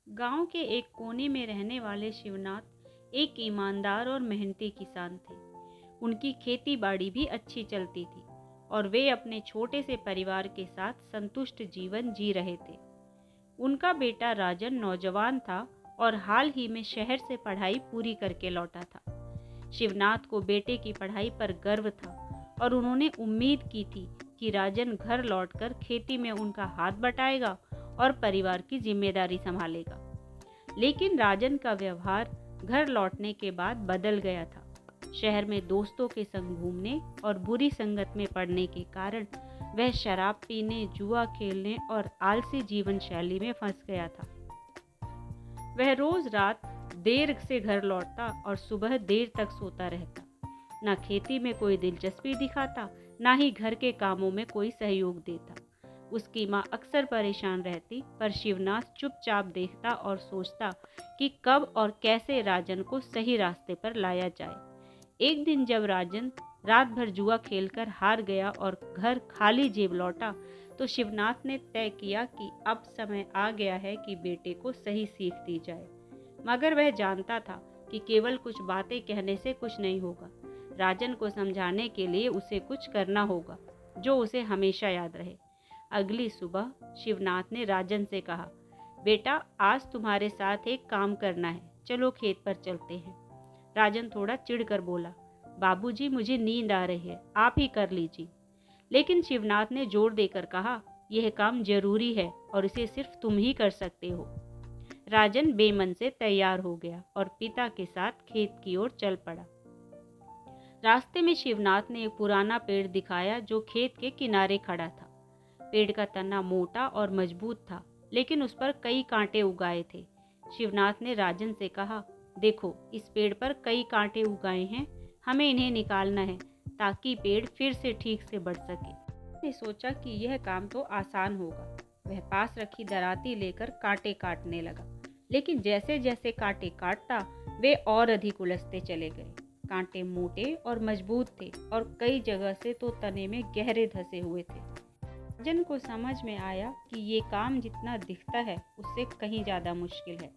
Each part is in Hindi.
गांव के एक कोने में रहने वाले शिवनाथ एक ईमानदार और मेहनती किसान थे। उनकी खेती बाड़ी भी अच्छी चलती थी और वे अपने छोटे से परिवार के साथ संतुष्ट जीवन जी रहे थे। उनका बेटा राजन नौजवान था और हाल ही में शहर से पढ़ाई पूरी करके लौटा था। शिवनाथ को बेटे की पढ़ाई पर गर्व था और उन्होंने उम्मीद की थी कि राजन घर लौटकर खेती में उनका हाथ बटाएगा और परिवार की जिम्मेदारी संभालेगा। लेकिन राजन का व्यवहार घर लौटने के बाद बदल गया था। शहर में दोस्तों के संग घूमने और बुरी संगत में पड़ने के कारण वह शराब पीने, जुआ खेलने और आलसी जीवन शैली में फंस गया था। वह रोज रात देर से घर लौटता और सुबह देर तक सोता रहता। न खेती में कोई दिलचस्पी दिखाता, न ही घर के कामों में कोई सहयोग देता। उसकी माँ अक्सर परेशान रहती, पर शिवनाथ चुपचाप देखता और सोचता कि कब और कैसे राजन को सही रास्ते पर लाया जाए। एक दिन जब राजन रात भर जुआ खेलकर हार गया और घर खाली जेब लौटा, तो शिवनाथ ने तय किया कि अब समय आ गया है कि बेटे को सही सीख दी जाए। मगर वह जानता था कि केवल कुछ बातें कहने से कुछ नहीं होगा। राजन को समझाने के लिए उसे कुछ करना होगा जो उसे हमेशा याद रहे। अगली सुबह शिवनाथ ने राजन से कहा, बेटा, आज तुम्हारे साथ एक काम करना है, चलो खेत पर चलते हैं। राजन थोड़ा चिढ़कर बोला, बाबूजी, मुझे नींद आ रही है, आप ही कर लीजिए। लेकिन शिवनाथ ने जोर देकर कहा, यह काम जरूरी है और इसे सिर्फ तुम ही कर सकते हो। राजन बेमन से तैयार हो गया और पिता के साथ खेत की ओर चल पड़ा। रास्ते में शिवनाथ ने एक पुराना पेड़ दिखाया जो खेत के किनारे खड़ा था। पेड़ का तना मोटा और मजबूत था, लेकिन उस पर कई कांटे उगाए थे। शिवनाथ ने राजन से कहा, देखो, इस पेड़ पर कई कांटे उगाए हैं, हमें इन्हें निकालना है ताकि पेड़ फिर से ठीक से बढ़ सके। उसने सोचा कि यह काम तो आसान होगा। वह पास रखी दराती लेकर कांटे काटने लगा, लेकिन जैसे जैसे कांटे काटता वे और अधिक उलझते चले गए। कांटे मोटे और मजबूत थे और कई जगह से तो तने में गहरे धंसे हुए थे। राजन को समझ में आया कि ये काम जितना दिखता है उससे कहीं ज़्यादा मुश्किल है।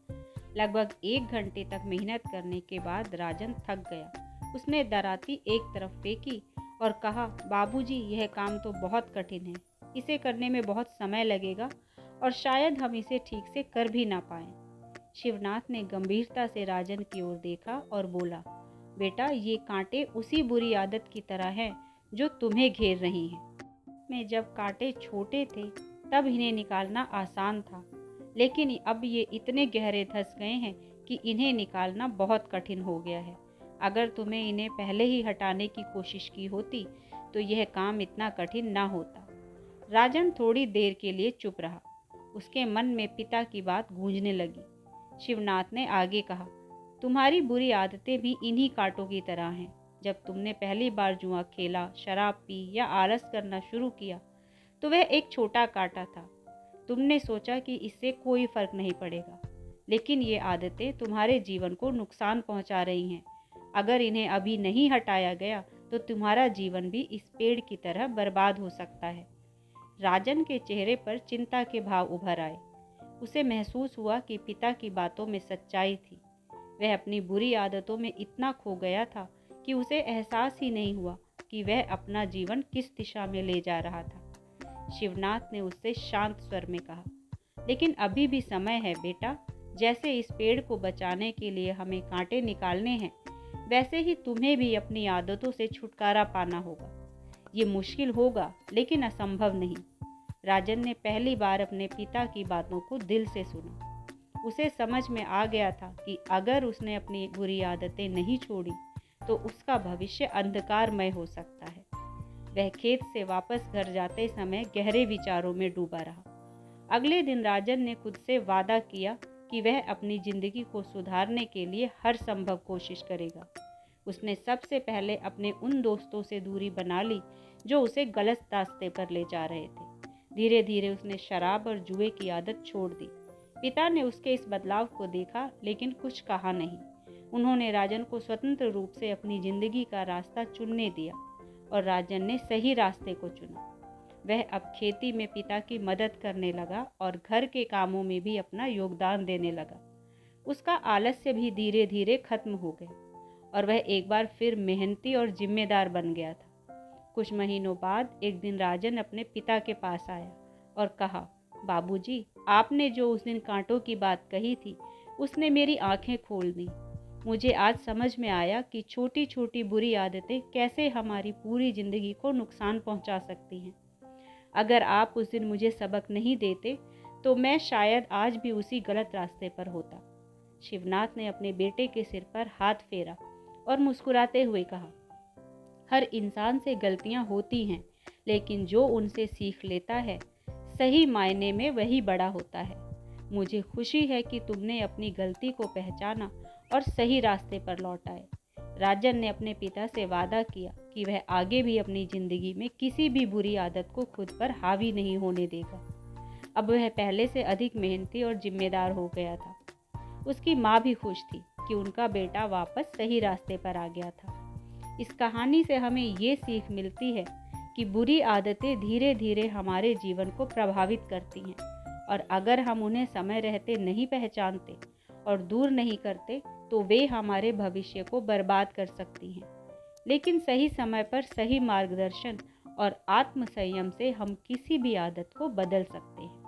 लगभग 1 घंटे तक मेहनत करने के बाद राजन थक गया। उसने दराती एक तरफ फेंकी और कहा, बाबूजी, यह काम तो बहुत कठिन है, इसे करने में बहुत समय लगेगा और शायद हम इसे ठीक से कर भी ना पाएं। शिवनाथ ने गंभीरता से राजन की ओर देखा और बोला, बेटा, ये कांटे उसी बुरी आदत की तरह हैं जो तुम्हें घेर रही हैं। में जब कांटे छोटे थे तब इन्हें निकालना आसान था, लेकिन अब ये इतने गहरे धंस गए हैं कि इन्हें निकालना बहुत कठिन हो गया है। अगर तुम्हें इन्हें पहले ही हटाने की कोशिश की होती तो यह काम इतना कठिन ना होता। राजन थोड़ी देर के लिए चुप रहा। उसके मन में पिता की बात गूंजने लगी। शिवनाथ ने आगे कहा, तुम्हारी बुरी आदतें भी इन्हीं कांटों की तरह हैं। जब तुमने पहली बार जुआ खेला, शराब पी या आलस करना शुरू किया तो वह एक छोटा कांटा था। तुमने सोचा कि इससे कोई फर्क नहीं पड़ेगा, लेकिन ये आदतें तुम्हारे जीवन को नुकसान पहुंचा रही हैं। अगर इन्हें अभी नहीं हटाया गया तो तुम्हारा जीवन भी इस पेड़ की तरह बर्बाद हो सकता है। राजन के चेहरे पर चिंता के भाव उभर आए। उसे महसूस हुआ कि पिता की बातों में सच्चाई थी। वह अपनी बुरी आदतों में इतना खो गया था कि उसे एहसास ही नहीं हुआ कि वह अपना जीवन किस दिशा में ले जा रहा था। शिवनाथ ने उससे शांत स्वर में कहा, लेकिन अभी भी समय है बेटा। जैसे इस पेड़ को बचाने के लिए हमें कांटे निकालने हैं, वैसे ही तुम्हें भी अपनी आदतों से छुटकारा पाना होगा। ये मुश्किल होगा, लेकिन असंभव नहीं। राजन ने पहली बार अपने पिता की बातों को दिल से सुना। उसे समझ में आ गया था कि अगर उसने अपनी बुरी आदतें नहीं छोड़ी तो उसका भविष्य अंधकारमय हो सकता है। वह खेत से वापस घर जाते समय गहरे विचारों में डूबा रहा। अगले दिन राजन ने खुद से वादा किया कि वह अपनी जिंदगी को सुधारने के लिए हर संभव कोशिश करेगा। उसने सबसे पहले अपने उन दोस्तों से दूरी बना ली जो उसे गलत रास्ते पर ले जा रहे थे। धीरे धीरे उसने शराब और जुए की आदत छोड़ दी। पिता ने उसके इस बदलाव को देखा, लेकिन कुछ कहा नहीं। उन्होंने राजन को स्वतंत्र रूप से अपनी जिंदगी का रास्ता चुनने दिया और राजन ने सही रास्ते को चुना। वह अब खेती में पिता की मदद करने लगा और घर के कामों में भी अपना योगदान देने लगा। उसका आलस्य भी धीरे धीरे खत्म हो गया और वह एक बार फिर मेहनती और जिम्मेदार बन गया था। कुछ महीनों बाद एक दिन राजन अपने पिता के पास आया और कहा, बाबूजी, आपने जो उस दिन कांटों की बात कही थी उसने मेरी आंखें खोल दी। मुझे आज समझ में आया कि छोटी छोटी बुरी आदतें कैसे हमारी पूरी जिंदगी को नुकसान पहुंचा सकती हैं। अगर आप उस दिन मुझे सबक नहीं देते तो मैं शायद आज भी उसी गलत रास्ते पर होता। शिवनाथ ने अपने बेटे के सिर पर हाथ फेरा और मुस्कुराते हुए कहा, हर इंसान से गलतियां होती हैं, लेकिन जो उनसे सीख लेता है सही मायने में वही बड़ा होता है। मुझे खुशी है कि तुमने अपनी गलती को पहचाना और सही रास्ते पर लौट आए। राजन ने अपने पिता से वादा किया कि वह आगे भी अपनी जिंदगी में किसी भी बुरी आदत को खुद पर हावी नहीं होने देगा। अब वह पहले से अधिक मेहनती और जिम्मेदार हो गया था। उसकी माँ भी खुश थी कि उनका बेटा वापस सही रास्ते पर आ गया था। इस कहानी से हमें ये सीख मिलती है कि बुरी आदतें धीरे धीरे हमारे जीवन को प्रभावित करती हैं और अगर हम उन्हें समय रहते नहीं पहचानते और दूर नहीं करते तो वे हमारे भविष्य को बर्बाद कर सकती हैं। लेकिन सही समय पर सही मार्गदर्शन और आत्म संयम से हम किसी भी आदत को बदल सकते हैं।